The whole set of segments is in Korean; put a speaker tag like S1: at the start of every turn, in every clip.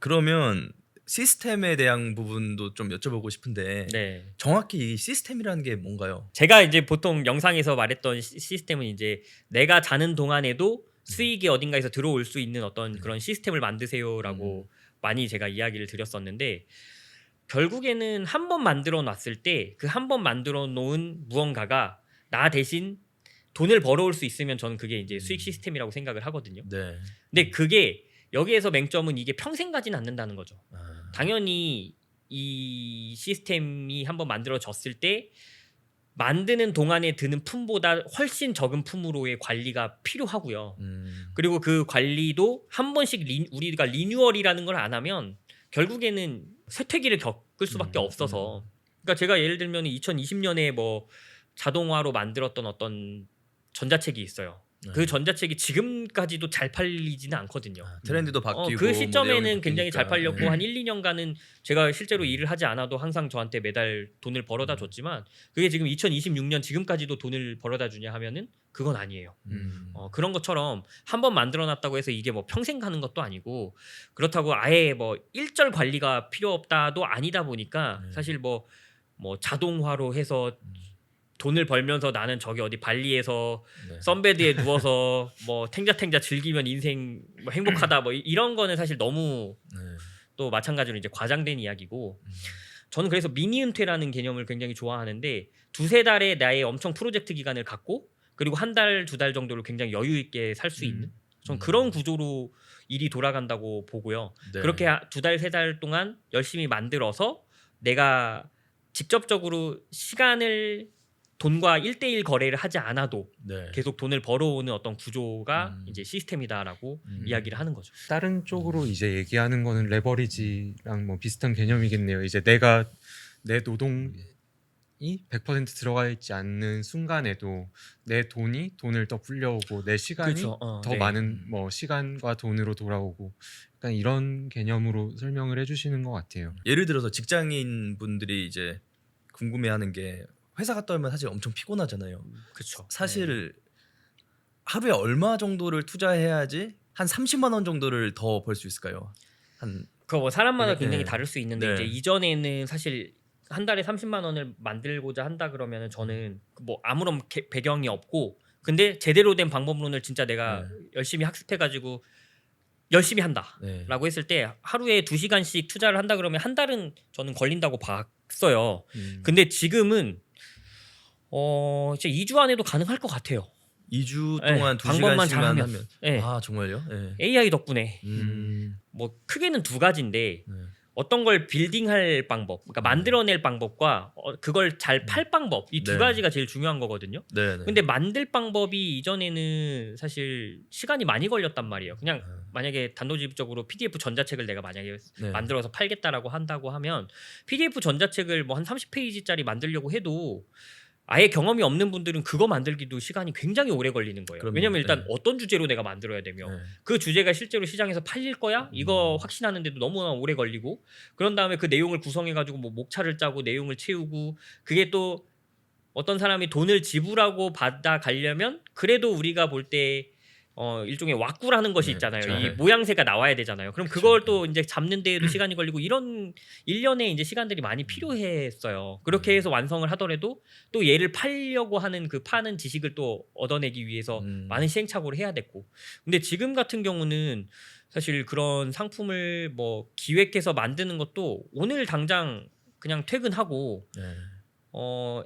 S1: 그러면 시스템에 대한 부분도 좀 여쭤보고 싶은데
S2: 네.
S1: 정확히 이 시스템이라는 게 뭔가요?
S2: 제가 이제 보통 영상에서 말했던 시스템은 이제 내가 자는 동안에도 수익이 어딘가에서 들어올 수 있는 어떤 그런 시스템을 만드세요라고 많이 제가 이야기를 드렸었는데, 결국에는 한 번 만들어 놨을 때 그 한 번 만들어 놓은 무언가가 나 대신 돈을 벌어올 수 있으면 저는 그게 이제 수익 시스템이라고 생각을 하거든요.
S1: 네.
S2: 근데 그게 여기에서 맹점은 이게 평생 가진 않는다는 거죠.
S1: 아,
S2: 당연히 이 시스템이 한번 만들어졌을 때 만드는 동안에 드는 품보다 훨씬 적은 품으로의 관리가 필요하고요. 그리고 그 관리도 한 번씩 우리가 리뉴얼이라는 걸 안 하면 결국에는 쇠퇴기를 겪을 수밖에 없어서. 그러니까 제가 예를 들면 2020년에 뭐 자동화로 만들었던 어떤 전자책이 있어요. 그 전자책이 지금까지도 잘 팔리지는 않거든요.
S1: 트렌드도 바뀌고
S2: 그
S1: 뭐
S2: 시점에는
S1: 내용이
S2: 굉장히 잘
S1: 바뀌니까.
S2: 팔렸고 한 1, 2년간은 제가 실제로 일을 하지 않아도 항상 저한테 매달 돈을 벌어다 줬지만, 그게 지금 2026년 지금까지도 돈을 벌어다 주냐 하면은 그건 아니에요. 그런 것처럼 한 번 만들어 놨다고 해서 이게 뭐 평생 가는 것도 아니고, 그렇다고 아예 뭐 일절 관리가 필요 없다도 아니다 보니까 사실 뭐 자동화로 해서 돈을 벌면서 나는 저기 어디 발리에서
S1: 네.
S2: 선베드에 누워서 뭐 탱자탱자 즐기면 인생 뭐 행복하다 뭐 이런 거는 사실 너무
S1: 네.
S2: 또 마찬가지로 이제 과장된 이야기고, 저는 그래서 미니 은퇴라는 개념을 굉장히 좋아하는데, 두세 달의 나의 엄청 프로젝트 기간을 갖고 그리고 한 달, 두 달 정도를 굉장히 여유 있게 살 수 있는, 전 그런 구조로 일이 돌아간다고 보고요.
S1: 네.
S2: 그렇게 두 달, 세 달 동안 열심히 만들어서 내가 직접적으로 시간을 돈과 1대1 거래를 하지 않아도
S1: 네.
S2: 계속 돈을 벌어오는 어떤 구조가 이제 시스템이다라고 이야기를 하는 거죠.
S3: 다른 쪽으로 이제 얘기하는 거는 레버리지랑 뭐 비슷한 개념이겠네요. 이제 내가 내 노동이 100% 들어가 있지 않는 순간에도 내 돈을 더 불려오고 내 시간이
S2: 그렇죠.
S3: 더
S2: 네.
S3: 많은 뭐 시간과 돈으로 돌아오고, 약간 이런 개념으로 설명을 해주시는 것 같아요.
S1: 예를 들어서 직장인 분들이 이제 궁금해하는 게, 회사 갔다 오면 사실 엄청 피곤하잖아요.
S2: 그렇죠.
S1: 사실 하루에 얼마 정도를 투자해야지 한 30만 원 정도를 더 벌 수 있을까요? 한
S2: 그거 뭐 사람마다
S1: 네.
S2: 굉장히 다를 수 있는데,
S1: 네.
S2: 이제 이전에는 사실 한 달에 30만 원을 만들고자 한다 그러면은 저는 뭐 아무런 배경이 없고, 근데 제대로 된 방법론을 진짜 내가 열심히 학습해가지고 열심히 한다라고
S1: 네.
S2: 했을 때 하루에 2시간씩 투자를 한다 그러면 한 달은 저는 걸린다고 봤어요. 근데 지금은 이제 2주 안에도 가능할 것 같아요.
S1: 2주
S2: 네,
S1: 동안
S2: 방법만
S1: 2시간씩만
S2: 잘하면.
S1: 하면.
S2: 네.
S1: 아 정말요? 네.
S2: AI 덕분에 뭐 크게는 두 가지인데,
S1: 네.
S2: 어떤 걸 빌딩할 방법, 그러니까 만들어낼 방법과 그걸 잘 팔 방법, 이 두
S1: 네.
S2: 가지가 제일 중요한 거거든요.
S1: 네.
S2: 근데 만들 방법이 이전에는 사실 시간이 많이 걸렸단 말이에요. 그냥 만약에 단도직입적으로 PDF 전자책을 내가 만약에
S1: 네.
S2: 만들어서 팔겠다라고 한다고 하면 PDF 전자책을 뭐 한 30페이지짜리 만들려고 해도 아예 경험이 없는 분들은 그거 만들기도 시간이 굉장히 오래 걸리는 거예요.
S1: 그럼요.
S2: 왜냐면 일단
S1: 네.
S2: 어떤 주제로 내가 만들어야 되며
S1: 네.
S2: 그 주제가 실제로 시장에서 팔릴 거야? 이거 확신하는데도 너무나 오래 걸리고, 그런 다음에 그 내용을 구성해가지고 뭐 목차를 짜고 내용을 채우고, 그게 또 어떤 사람이 돈을 지불하고 받아 가려면 그래도 우리가 볼 때 일종의 왁구라는 것이
S1: 네,
S2: 있잖아요.
S1: 그쵸.
S2: 이 모양새가 나와야 되잖아요. 그럼 그걸 또 이제 잡는 데에도 시간이 걸리고, 이런 일련의 이제 시간들이 많이 필요했어요. 그렇게 해서 완성을 하더라도 또 얘를 팔려고 하는 그 파는 지식을 또 얻어내기 위해서 많은 시행착오를 해야 됐고. 근데 지금 같은 경우는 사실 그런 상품을 뭐 기획해서 만드는 것도 오늘 당장 그냥 퇴근하고
S1: 네.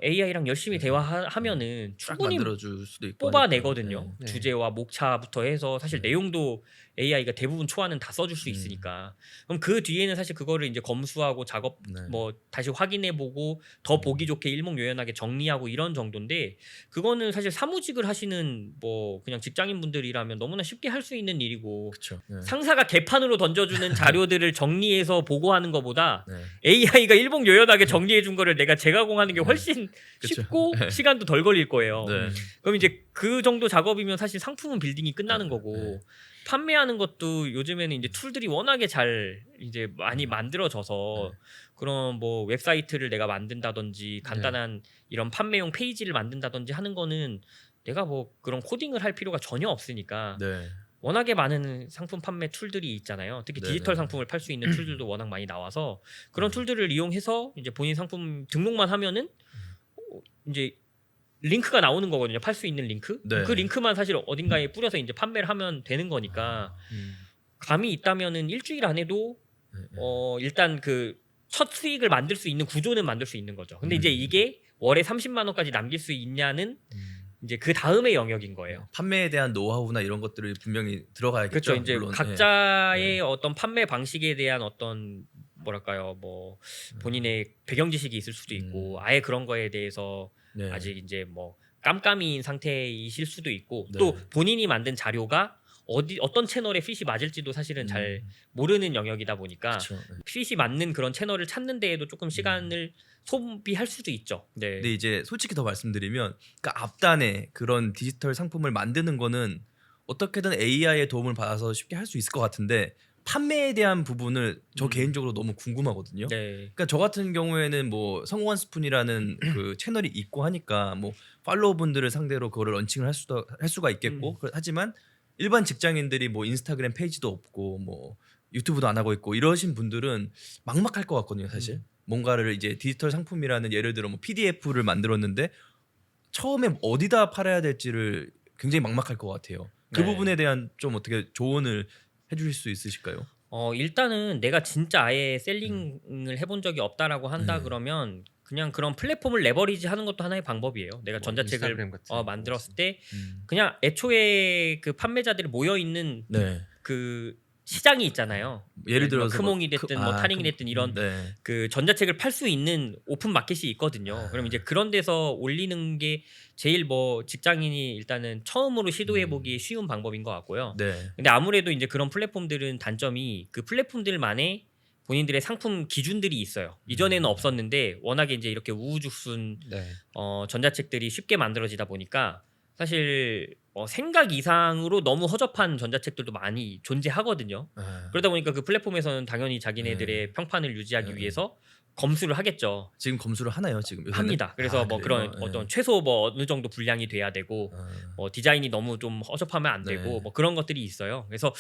S2: AI랑 열심히 대화하면은
S1: 쫙
S2: 충분히
S1: 만들어줄 수도 있고
S2: 뽑아내거든요.
S1: 하니까.
S3: 네.
S2: 주제와 목차부터 해서 사실 내용도 AI가 대부분 초안은 다 써줄 수 있으니까. 그럼 그 뒤에는 사실 그거를 이제 검수하고 작업
S1: 네.
S2: 뭐 다시 확인해보고 더 보기 좋게 일목요연하게 정리하고 이런 정도인데, 그거는 사실 사무직을 하시는 뭐 그냥 직장인 분들이라면 너무나 쉽게 할 수 있는 일이고,
S1: 그렇죠. 네.
S2: 상사가 개판으로 던져주는 자료들을 정리해서 보고하는 것보다
S1: 네.
S2: AI가 일목요연하게 정리해준 거를 내가 재가공하는 게 훨씬
S1: 그쵸.
S2: 쉽고 시간도 덜 걸릴 거예요.
S1: 네.
S2: 그럼 이제 그 정도 작업이면 사실 상품은 빌딩이 끝나는
S1: 네.
S2: 거고,
S1: 네.
S2: 판매하는 것도 요즘에는 이제 툴들이 워낙에 잘 이제 많이 만들어져서 그런 뭐 웹사이트를 내가 만든다든지 간단한 이런 판매용 페이지를 만든다든지 하는 거는 내가 뭐 그런 코딩을 할 필요가 전혀 없으니까
S1: 네.
S2: 워낙에 많은 상품 판매 툴들이 있잖아요. 특히 디지털
S1: 네네.
S2: 상품을 팔 수 있는 툴들도 워낙 많이 나와서 그런 툴들을 이용해서 이제 본인 상품 등록만 하면은 이제 링크가 나오는 거거든요. 팔 수 있는 링크.
S1: 네.
S2: 그 링크만 사실 어딘가에 뿌려서 이제 판매를 하면 되는 거니까 감이 있다면은 일주일 안에도 일단 그 첫 수익을 만들 수 있는 구조는 만들 수 있는 거죠. 근데 이제 이게 월에 30만 원까지 남길 수 있냐는 이제 그 다음의 영역인 거예요.
S1: 판매에 대한 노하우나 이런 것들이 분명히 들어가야겠죠.
S2: 그렇죠. 이제
S1: 물론.
S2: 각자의
S1: 네.
S2: 어떤 판매 방식에 대한 어떤 뭐랄까요, 뭐 본인의 배경 지식이 있을 수도 있고 아예 그런 거에 대해서
S1: 네.
S2: 아직 이제 뭐 깜깜이인 상태이실 수도 있고
S1: 네.
S2: 또 본인이 만든 자료가 어떤 채널에 핏이 맞을지도 사실은 잘 모르는 영역이다 보니까
S1: 그쵸. 네.
S2: 핏이 맞는 그런 채널을 찾는 데에도 조금 시간을 소비할 수도 있죠. 네.
S1: 근데 이제 솔직히 더 말씀드리면 그러니까 앞단에 그런 디지털 상품을 만드는 거는 어떻게든 AI의 도움을 받아서 쉽게 할 수 있을 것 같은데 판매에 대한 부분을 저 개인적으로 너무 궁금하거든요.
S2: 네.
S1: 그러니까 저 같은 경우에는 뭐 성공한 스푼이라는 그 채널이 있고 하니까 뭐 팔로워분들을 상대로 그거를 런칭을 할 수가 있겠고 하지만 일반 직장인들이 뭐 인스타그램 페이지도 없고 뭐 유튜브도 안 하고 있고 이러신 분들은 막막할 것 같거든요, 사실. 뭔가를 이제 디지털 상품이라는 예를 들어 뭐 PDF를 만들었는데 처음에 어디다 팔아야 될지를 굉장히 막막할 것 같아요. 그
S2: 네.
S1: 부분에 대한 좀 어떻게 조언을 해주실 수 있으실까요?
S2: 일단은 내가 진짜 아예 셀링을 해본 적이 없다라고 한다
S1: 네.
S2: 그러면 그냥 그런 플랫폼을 레버리지 하는 것도 하나의 방법이에요. 내가
S3: 뭐
S2: 전자책을
S3: 인스타그램 같은 거
S2: 만들었을 때
S1: 음.
S2: 그냥 애초에 그 판매자들이 모여 있는
S1: 네.
S2: 그 시장이 있잖아요.
S1: 예를 들어서
S2: 크몽이 됐든 뭐 타링이 됐든 이런
S1: 네.
S2: 그 전자책을 팔 수 있는 오픈 마켓이 있거든요. 그럼 이제 그런 데서 올리는 게 제일 뭐 직장인이 일단은 처음으로 시도해 보기 쉬운 방법인 것 같고요.
S1: 네.
S2: 근데 아무래도 이제 그런 플랫폼들은 단점이 그 플랫폼들만의 본인들의 상품 기준들이 있어요. 이전에는 없었는데 워낙에 이제 이렇게 우후죽순
S3: 네.
S2: 전자책들이 쉽게 만들어지다 보니까 사실 생각 이상으로 너무 허접한 전자책들도 많이 존재하거든요. 그러다 보니까 그 플랫폼에서는 당연히 자기네들의 평판을 유지하기 위해서 검수를 하겠죠.
S1: 지금 검수를 하나요, 지금? 요새는?
S2: 합니다. 그래서 뭐
S1: 그래요?
S2: 그런 어떤 최소 뭐 어느 정도 분량이 돼야 되고 뭐 디자인이 너무 좀 허접하면 안 되고
S1: 네.
S2: 뭐 그런 것들이 있어요. 그래서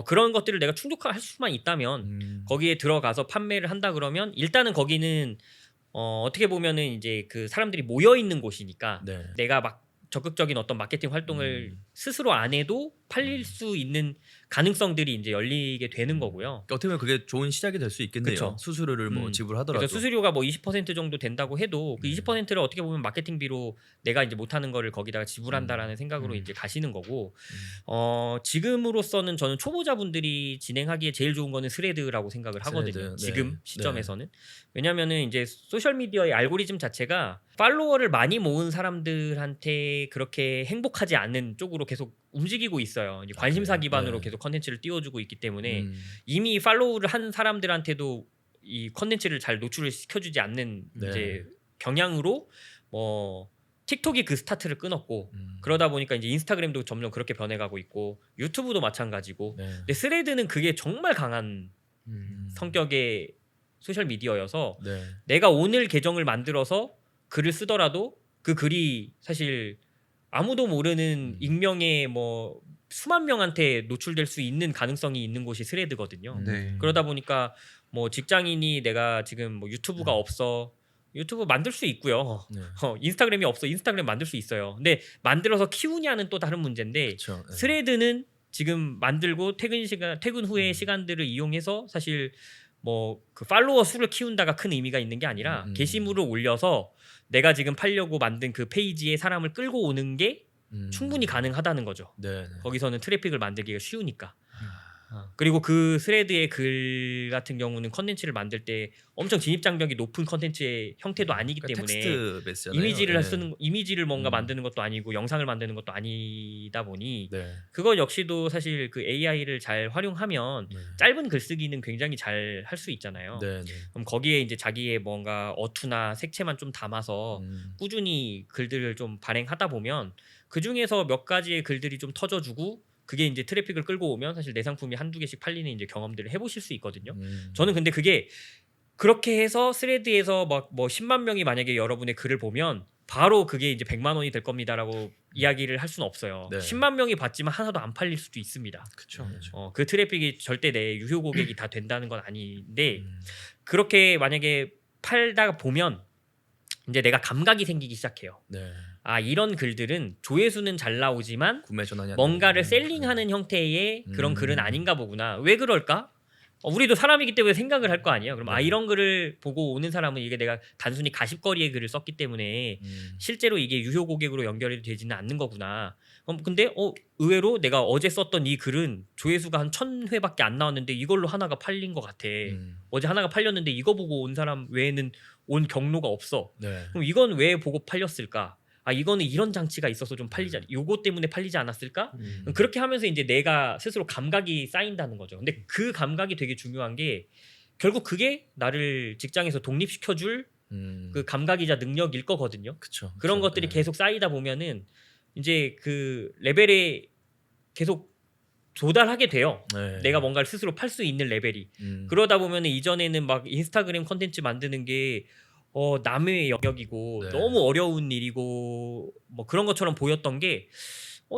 S2: 그런 것들을 내가 충족할 수만 있다면 거기에 들어가서 판매를 한다 그러면 일단은 거기는 어떻게 보면은 이제 그 사람들이 모여 있는 곳이니까
S1: 네.
S2: 내가 막 적극적인 어떤 마케팅 활동을 스스로 안 해도 팔릴 수 있는 가능성들이 이제 열리게 되는 거고요.
S1: 어떻게 보면 그게 좋은 시작이 될 수 있겠네요.
S2: 그쵸.
S1: 수수료를 뭐 지불하더라도.
S2: 그래서 수수료가 뭐 20% 정도 된다고 해도 그 20%를 어떻게 보면 마케팅비로 내가 이제 못하는 거를 거기다가 지불한다라는 생각으로 이제 가시는 거고 지금으로서는 저는 초보자분들이 진행하기에 제일 좋은 거는 스레드라고 생각을 하거든요.
S1: 스레드, 네.
S2: 지금 시점에서는. 왜냐면은 이제 소셜 미디어의 알고리즘 자체가 팔로워를 많이 모은 사람들한테 그렇게 행복하지 않은 쪽으로 계속 움직이고 있어요. 이제 관심사
S1: 그래요?
S2: 기반으로
S1: 네.
S2: 계속 컨텐츠를 띄워주고 있기 때문에 이미 팔로우를 한 사람들한테도 이 컨텐츠를 잘 노출을 시켜주지 않는
S1: 네.
S2: 이제 경향으로 뭐 틱톡이 그 스타트를 끊었고 그러다 보니까 이제 인스타그램도 점점 그렇게 변해가고 있고 유튜브도 마찬가지고
S1: 네.
S2: 근데 스레드는 그게 정말 강한 성격의 소셜 미디어여서
S1: 네.
S2: 내가 오늘 계정을 만들어서 글을 쓰더라도 그 글이 사실 아무도 모르는 익명의 뭐 수만 명한테 노출될 수 있는 가능성이 있는 곳이 스레드거든요.
S3: 네.
S2: 그러다 보니까 뭐 직장인이 내가 지금 뭐 유튜브가 없어 유튜브 만들 수 있고요.
S1: 네.
S2: 인스타그램이 없어 인스타그램 만들 수 있어요. 근데 만들어서 키우냐는 또 다른 문제인데
S1: 그쵸. 네.
S2: 스레드는 지금 만들고 퇴근 후의 시간들을 이용해서 사실 뭐 그 팔로워 수를 키운다가 큰 의미가 있는 게 아니라 게시물을 올려서 내가 지금 팔려고 만든 그 페이지에 사람을 끌고 오는 게 충분히 가능하다는 거죠.
S1: 네. 네.
S2: 거기서는 트래픽을 만들기가 쉬우니까. 그리고 그 스레드의 글 같은 경우는 컨텐츠를 만들 때 엄청 진입장벽이 높은 컨텐츠의 형태도 아니기
S1: 그러니까
S2: 때문에
S1: 텍스트 베이스잖아요.
S2: 이미지를
S1: 네.
S2: 쓰는 이미지를 뭔가 만드는 것도 아니고 영상을 만드는 것도 아니다 보니
S1: 네.
S2: 그것 역시도 사실 그 AI를 잘 활용하면
S1: 네.
S2: 짧은 글쓰기는 굉장히 잘 할 수 있잖아요.
S1: 네. 네.
S2: 그럼 거기에 이제 자기의 뭔가 어투나 색채만 좀 담아서 꾸준히 글들을 좀 발행하다 보면 그 중에서 몇 가지의 글들이 좀 터져주고 그게 이제 트래픽을 끌고 오면 사실 내 상품이 한두 개씩 팔리는 이제 경험들을 해보실 수 있거든요. 저는 근데 그게 그렇게 해서 스레드에서 막 뭐 10만 명이 만약에 여러분의 글을 보면 바로 그게 이제 100만 원이 될 겁니다라고 이야기를 할 수는 없어요.
S1: 네.
S2: 10만 명이 봤지만 하나도 안 팔릴 수도 있습니다.
S1: 그렇죠.
S2: 그 트래픽이 절대 내 유효 고객이 다 된다는 건 아닌데
S1: 음.
S2: 그렇게 만약에 팔다가 보면 이제 내가 감각이 생기기 시작해요.
S1: 네.
S2: 아 이런 글들은 조회수는 잘 나오지만
S1: 구매 전환이 안
S2: 뭔가를
S1: 되는.
S2: 셀링하는 형태의 그런
S1: 음.
S2: 글은 아닌가 보구나. 왜 그럴까? 우리도 사람이기 때문에 생각을 할 거 아니에요. 그럼 아
S1: 네.
S2: 이런 글을 보고 오는 사람은 이게 내가 단순히 가십거리의 글을 썼기 때문에 실제로 이게 유효 고객으로 연결이 되지는 않는 거구나. 근데 의외로 내가 어제 썼던 이 글은 조회수가 한 1000회밖에 안 나왔는데 이걸로 하나가 팔린 것 같아. 어제 하나가 팔렸는데 이거 보고 온 사람 외에는 온 경로가 없어.
S1: 네.
S2: 그럼 이건 왜 보고 팔렸을까? 아 이거는 이런 장치가 있어서 좀 팔리지 요거 때문에 팔리지 않았을까? 그렇게 하면서 이제 내가 스스로 감각이 쌓인다는 거죠. 근데 그 감각이 되게 중요한 게 결국 그게 나를 직장에서 독립시켜줄 그 감각이자 능력일 거거든요.
S1: 그쵸.
S2: 그런
S1: 그쵸.
S2: 것들이
S1: 네.
S2: 계속 쌓이다 보면은 이제 그 레벨에 계속 도달하게 돼요.
S1: 네.
S2: 내가 뭔가를 스스로 팔 수 있는 레벨이.
S1: 음.
S2: 그러다 보면은 이전에는 막 인스타그램 컨텐츠 만드는 게 남의 영역이고
S1: 네.
S2: 너무 어려운 일이고 뭐 그런 것처럼 보였던 게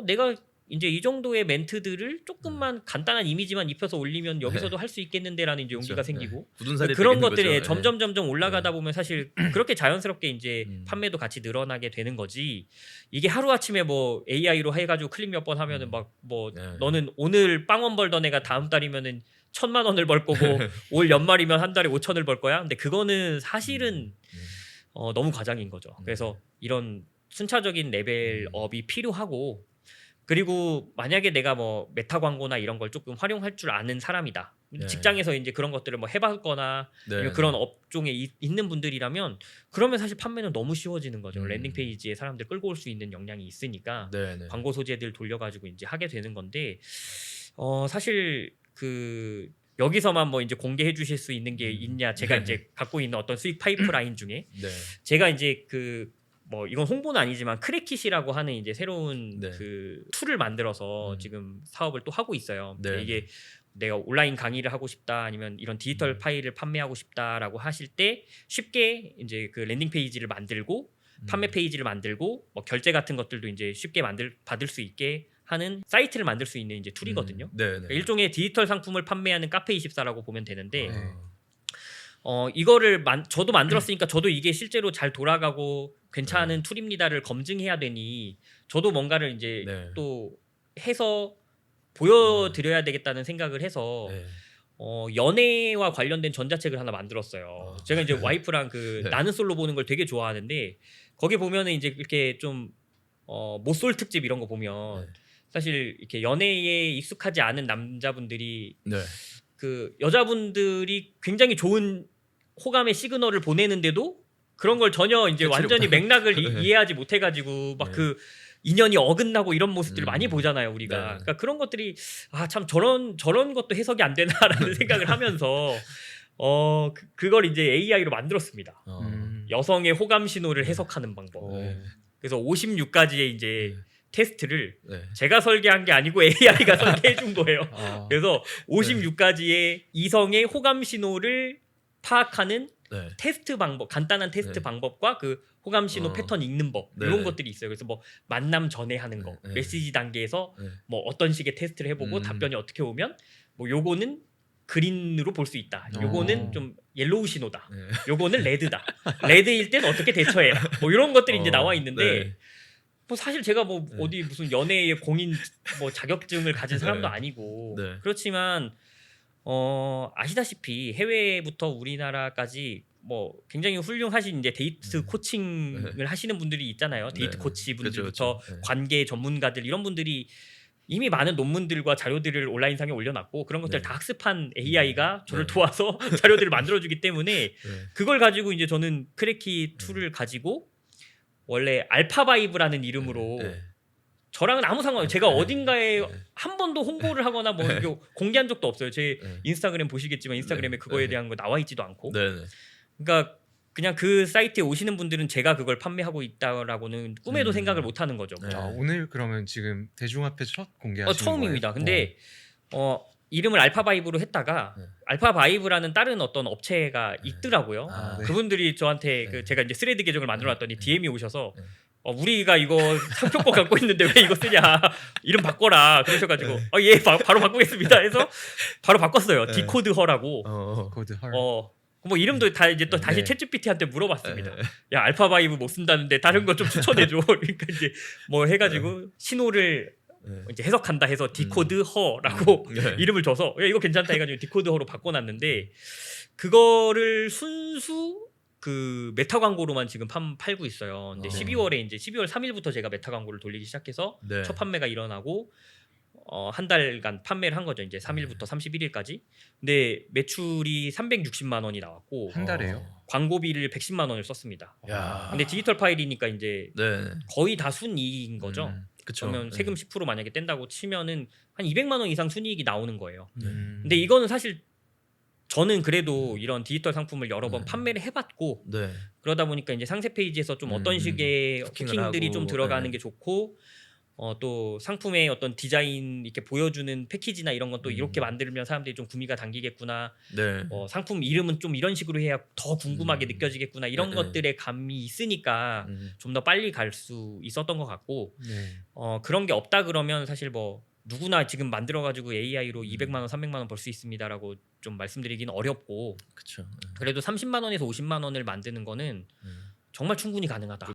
S2: 내가 이제 이 정도의 멘트들을 조금만 간단한 이미지만 입혀서 올리면 여기서도 할 수 있겠는데라는 이제 용기가
S1: 그쵸.
S2: 생기고
S1: 굳은 살이
S2: 그런
S1: 되겠는
S2: 것들이
S1: 거죠. 네.
S2: 점점 올라가다 보면 사실 그렇게 자연스럽게 이제 판매도 같이 늘어나게 되는 거지. 이게 하루 아침에 뭐 AI로 해가지고 클릭 몇 번 하면은 막 뭐
S1: 네.
S2: 너는 오늘 빵원 벌던 애가 다음 달이면은 1000만 원을 벌 거고 올 연말이면 한 달에 5천을 벌 거야. 근데 그거는 사실은 너무 과장인 거죠. 그래서 이런 순차적인 레벨업이 필요하고 그리고 만약에 내가 뭐 메타 광고나 이런 걸 조금 활용할 줄 아는 사람이다.
S1: 네.
S2: 직장에서 이제 그런 것들을 뭐 해봤거나
S1: 네.
S2: 아니면 그런 업종에 있는 분들이라면 그러면 사실 판매는 너무 쉬워지는 거죠. 랜딩 페이지에 사람들 끌고 올 수 있는 역량이 있으니까
S1: 네. 네.
S2: 광고 소재들 돌려가지고 이제 하게 되는 건데 사실 그 여기서만 뭐 이제 공개해 주실 수 있는 게 있냐 제가 이제 갖고 있는 어떤 수익 파이프라인 중에
S1: 네.
S2: 제가 이제 그 뭐 이건 홍보는 아니지만 크래킷이라고 하는 이제 새로운
S1: 네.
S2: 그 툴을 만들어서 지금 사업을 또 하고 있어요.
S1: 네.
S2: 이게 내가 온라인 강의를 하고 싶다 아니면 이런 디지털 파일을 판매하고 싶다라고 하실 때 쉽게 이제 그 랜딩 페이지를 만들고 판매 페이지를 만들고 뭐 결제 같은 것들도 이제 쉽게 받을 수 있게 하는 사이트를 만들 수 있는 이제 툴이거든요.
S1: 네. 네.
S2: 그러니까 일종의 디지털 상품을 판매하는 카페24라고 보면 되는데
S3: 네.
S2: 이거를 저도 만들었으니까 저도 이게 실제로 잘 돌아가고 괜찮은 툴입니다를 검증해야 되니 저도 뭔가를 이제
S1: 네.
S2: 또 해서 보여드려야 되겠다는 생각을 해서
S1: 네.
S2: 연애와 관련된 전자책을 하나 만들었어요. 제가 이제 와이프랑 그
S1: 네.
S2: 나는 솔로 보는 걸 되게 좋아하는데 거기 보면은 이제 이렇게 좀 모쏠 특집 이런 거 보면
S1: 네.
S2: 사실 이렇게 연애에 익숙하지 않은 남자분들이
S1: 네.
S2: 그 여자분들이 굉장히 좋은 호감의 시그널을 보내는데도 그런 걸 전혀 이제
S1: 캐치를
S2: 완전히
S1: 못하는.
S2: 맥락을
S1: 네.
S2: 이해하지 못해가지고 막
S1: 네.
S2: 그 인연이 어긋나고 이런 모습들을 많이 보잖아요 우리가.
S1: 네.
S2: 그러니까 그런 것들이 참 저런 것도 해석이 안 되나라는 생각을 하면서 그걸 이제 AI로 만들었습니다. 여성의 호감 신호를 해석하는 방법.
S1: 네.
S2: 그래서 56가지의 이제 테스트를
S1: 네.
S2: 제가 설계한 게 아니고 AI가 설계해 준 거예요.
S3: 아,
S2: 그래서 56가지의 이성의 호감 신호를 파악하는
S1: 네.
S2: 테스트 방법, 간단한 테스트
S1: 네.
S2: 방법과 그 호감 신호 패턴 읽는 법
S1: 네.
S2: 이런 것들이 있어요. 그래서 뭐 만남 전에 하는 거,
S1: 네.
S2: 메시지 단계에서
S1: 네.
S2: 뭐 어떤 식의 테스트를 해보고 답변이 어떻게 오면 뭐 요거는 그린으로 볼 수 있다. 요거는 좀 옐로우 신호다.
S1: 네.
S2: 요거는 레드다. 레드일 땐 어떻게 대처해라. 뭐 이런 것들이 이제 나와 있는데
S1: 네.
S2: 뭐 사실 제가 뭐
S1: 네.
S2: 어디 무슨 연예의 공인 뭐 자격증을 가진 사람도
S1: 네.
S2: 아니고
S1: 네.
S2: 그렇지만 아시다시피 해외부터 우리나라까지 뭐 굉장히 훌륭하신 이제 데이트 코칭을 하시는 분들이 있잖아요. 데이트
S1: 네.
S2: 코치
S1: 그렇죠,
S2: 분들부터
S1: 그렇죠. 네.
S2: 관계 전문가들 이런 분들이 이미 많은 논문들과 자료들을 온라인상에 올려놨고 그런 것들
S1: 네.
S2: 다 학습한 AI가 저를
S1: 네.
S2: 도와서 자료들을 만들어주기 때문에
S1: 네.
S2: 그걸 가지고 이제 저는 크래키 툴을 가지고 원래 알파바이브라는 이름으로
S1: 네.
S2: 저랑은 아무 상관없어요. 제가
S1: 네.
S2: 어딘가에
S1: 네.
S2: 한 번도 홍보를 하거나 뭐 이거 공개한 적도 없어요. 제
S1: 네.
S2: 인스타그램 보시겠지만 인스타그램에
S1: 네.
S2: 그거에
S1: 네.
S2: 대한 거 나와 있지도 않고.
S1: 네. 네.
S2: 그러니까 그냥 그 사이트에 오시는 분들은 제가 그걸 판매하고 있다라고는 꿈에도 생각을 못 하는 거죠.
S1: 네.
S3: 오늘 그러면 지금 대중 앞에 첫 공개하시는
S2: 처음입니다.
S3: 거예요?
S2: 근데 이름을 알파바이브로 했다가
S1: 네.
S2: 알파바이브라는 다른 어떤 업체가 있더라고요.
S1: 아,
S3: 네.
S2: 그분들이 저한테
S1: 네.
S2: 그 제가 이제 스레드 계정을 만들어놨더니
S1: 네.
S2: DM이 오셔서
S1: 네.
S2: 우리가 이거 상표권 갖고 있는데 왜 이거 쓰냐 이름 바꿔라 그러셔가지고 예 바로 바꾸겠습니다 해서 바로 바꿨어요.
S1: 네.
S2: 디코드허라고.
S3: 코드 헐.
S2: 뭐 이름도 다 이제 또 다시
S1: 네.
S2: 챗GPT한테 물어봤습니다.
S1: 네.
S2: 야 알파바이브 못 쓴다는데 다른 거 좀 추천해줘. 그러니까 이제 뭐 해가지고 신호를
S1: 네.
S2: 이제 해석한다 해서 디코드허라고
S1: 네.
S2: 이름을 줘서 야, 이거 괜찮다 해가지고 디코드허로 바꿔놨는데 그거를 순수 그 메타 광고로만 지금 팔고 있어요. 근데 12월에 이제 12월 3일부터 제가 메타 광고를 돌리기 시작해서
S1: 네.
S2: 첫 판매가 일어나고 한 달간 판매를 한 거죠. 이제 3일부터 31일까지. 근데 매출이 360만 원이 나왔고
S3: 한 달에요?
S2: 광고비를 110만 원을 썼습니다.
S1: 야.
S2: 근데 디지털 파일이니까 이제
S1: 네.
S2: 거의 다 순이익인 거죠.
S1: 그쵸.
S2: 그러면 세금 10% 만약에 뗀다고 치면은 한 200만 원 이상 순이익이 나오는 거예요. 근데
S3: 음.
S2: 이거는 사실 저는 그래도 이런 디지털 상품을 여러 번 판매를 해봤고
S1: 네.
S2: 그러다 보니까 이제 상세 페이지에서 좀 어떤 식의
S1: 후킹을
S2: 후킹들이
S1: 하고,
S2: 좀 들어가는
S1: 네.
S2: 게 좋고 또 상품의 어떤 디자인 이렇게 보여주는 패키지나 이런 건 또 이렇게 만들면 사람들이 좀 구미가 당기겠구나.
S1: 네.
S2: 상품 이름은 좀 이런 식으로 해야 더 궁금하게 느껴지겠구나. 이런
S1: 네,
S2: 것들의 감이 있으니까 좀 더 빨리 갈 수 있었던 것 같고
S3: 네.
S2: 그런 게 없다 그러면 사실 뭐 누구나 지금 만들어가지고 AI로 200만 원, 300만 원 벌 수 있습니다라고 좀 말씀드리기는 어렵고
S1: 그쵸.
S2: 그래도 30만 원에서 50만 원을 만드는 거는 정말 충분히 가능하다.